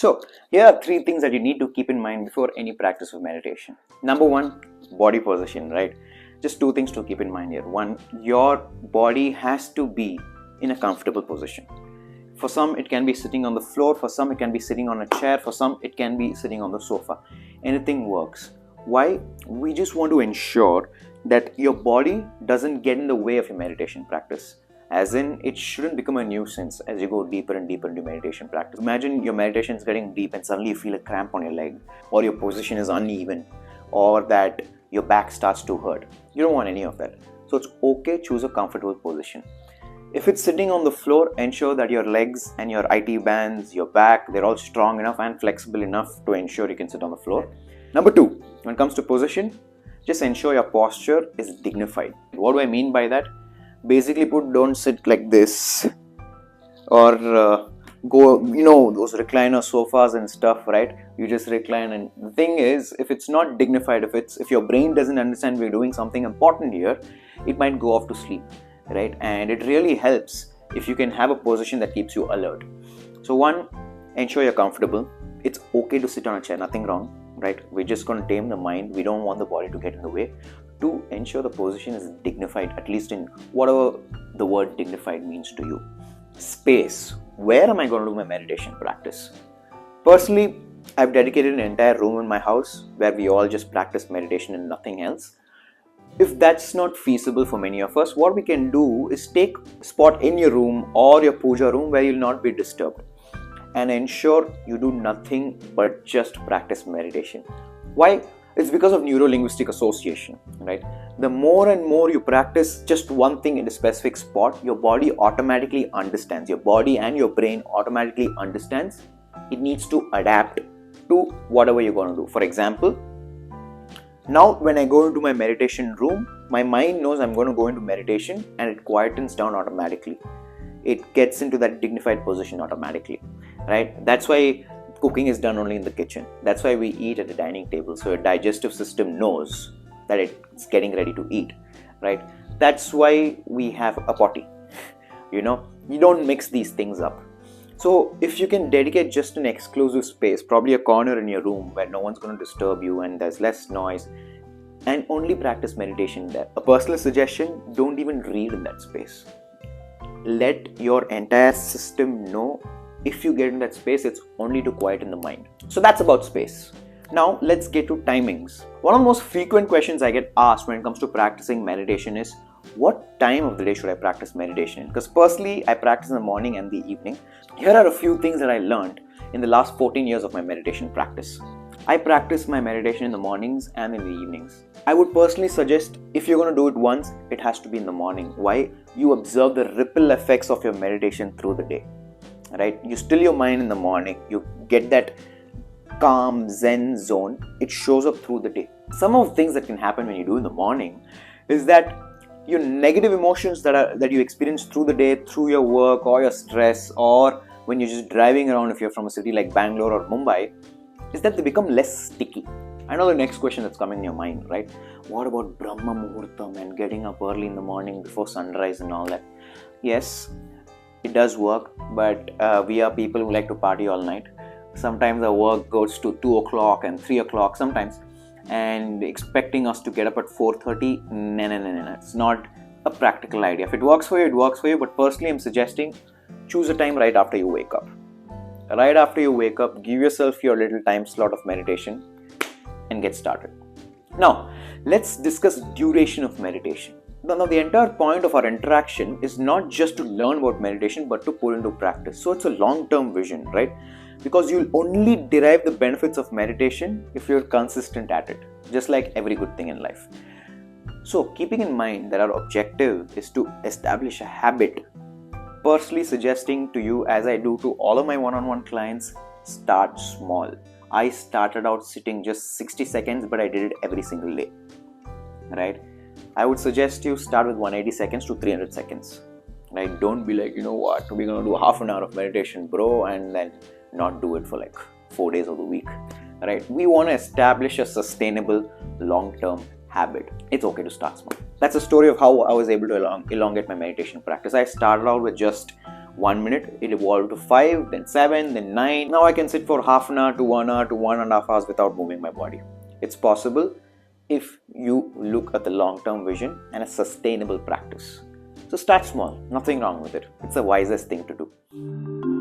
So here are three things that you need to keep in mind before any practice of meditation. Number one, body position, right? Just two things to keep in mind here. One, your body has to be in a comfortable position. For some, it can be sitting on the floor. For some, it can be sitting on a chair. For some, it can be sitting on the sofa. Anything works. Why? We just want to ensure that your body doesn't get in the way of your meditation practice. As in, it shouldn't become a nuisance as you go deeper and deeper into meditation practice. Imagine your meditation is getting deep and suddenly you feel a cramp on your leg, or your position is uneven, or that your back starts to hurt. You don't want any of that. So it's okay, choose a comfortable position. If it's sitting on the floor, ensure that your legs and your IT bands, your back, they're all strong enough and flexible enough to ensure you can sit on the floor. Number two, when it comes to position, just ensure your posture is dignified. What do I mean by that? Basically put, don't sit like this or go, those recliner sofas and stuff, right? You just recline, and the thing is, if it's not dignified, if your brain doesn't understand we're doing something important here, it might go off to sleep, right? And it really helps if you can have a position that keeps you alert. So one, ensure you're comfortable. It's okay to sit on a chair, nothing wrong, right? We're just going to tame the mind. We don't want the body to get in the way. Two, ensure the position is dignified, at least in whatever the word dignified means to you. Space. Where am I going to do my meditation practice? Personally, I've dedicated an entire room in my house where we all just practice meditation and nothing else. If that's not feasible for many of us, what we can do is take a spot in your room or your puja room where you'll not be disturbed, and ensure you do nothing but just practice meditation. Why? It's because of neuro-linguistic association, right? The more and more you practice just one thing in a specific spot, your body automatically understands. Your body and your brain automatically understands it needs to adapt to whatever you're going to do. For example, now when I go into my meditation room, my mind knows I'm going to go into meditation and it quietens down automatically. It gets into that dignified position automatically, right? That's why cooking is done only in the kitchen. That's why we eat at the dining table. So your digestive system knows that it's getting ready to eat, right? That's why we have a potty. You don't mix these things up. So if you can dedicate just an exclusive space, probably a corner in your room where no one's going to disturb you and there's less noise, and only practice meditation there. A personal suggestion, don't even read in that space. Let your entire system know if you get in that space, it's only to quieten the mind. So that's about space. Now let's get to timings. One of the most frequent questions I get asked when it comes to practicing meditation is, what time of the day should I practice meditation in? Because personally, I practice in the morning and the evening. Here are a few things that I learned in the last 14 years of my meditation practice. I practice my meditation in the mornings and in the evenings. I would personally suggest, if you're going to do it once, it has to be in the morning. Why? You observe the ripple effects of your meditation through the day, right? You still your mind in the morning. You get that calm Zen zone. It shows up through the day. Some of the things that can happen when you do in the morning is that your negative emotions that you experience through the day, through your work or your stress, or when you're just driving around if you're from a city like Bangalore or Mumbai, is that they become less sticky. I know the next question that's coming in your mind, right? What about Brahma Muhurtam and getting up early in the morning before sunrise and all that? Yes, it does work, but we are people who like to party all night. Sometimes our work goes to 2 o'clock and 3 o'clock sometimes, and expecting us to get up at 4:30, no. It's not a practical idea. If it works for you, it works for you. But personally, I'm suggesting choose a time right after you wake up. Right after you wake up, give yourself your little time slot of meditation and get started. Now, let's discuss duration of meditation. Now, the entire point of our interaction is not just to learn about meditation, but to put into practice. So it's a long-term vision, right? Because you'll only derive the benefits of meditation if you're consistent at it, just like every good thing in life. So keeping in mind that our objective is to establish a habit, personally suggesting to you, as I do to all of my one-on-one clients, start small. I started out sitting just 60 seconds, but I did it every single day, right? I would suggest you start with 180 seconds to 300 seconds, right? Don't be like, we're going to do half an hour of meditation, bro, and then not do it for like 4 days of the week, right? We want to establish a sustainable long-term habit. It's okay to start small. That's a story of how I was able to elongate my meditation practice. I started out with just 1 minute, it evolved to 5, then 7, then 9. Now I can sit for half an hour to 1 hour to 1.5 hours without moving my body. It's possible if you look at the long-term vision and a sustainable practice. So start small, nothing wrong with it. It's the wisest thing to do.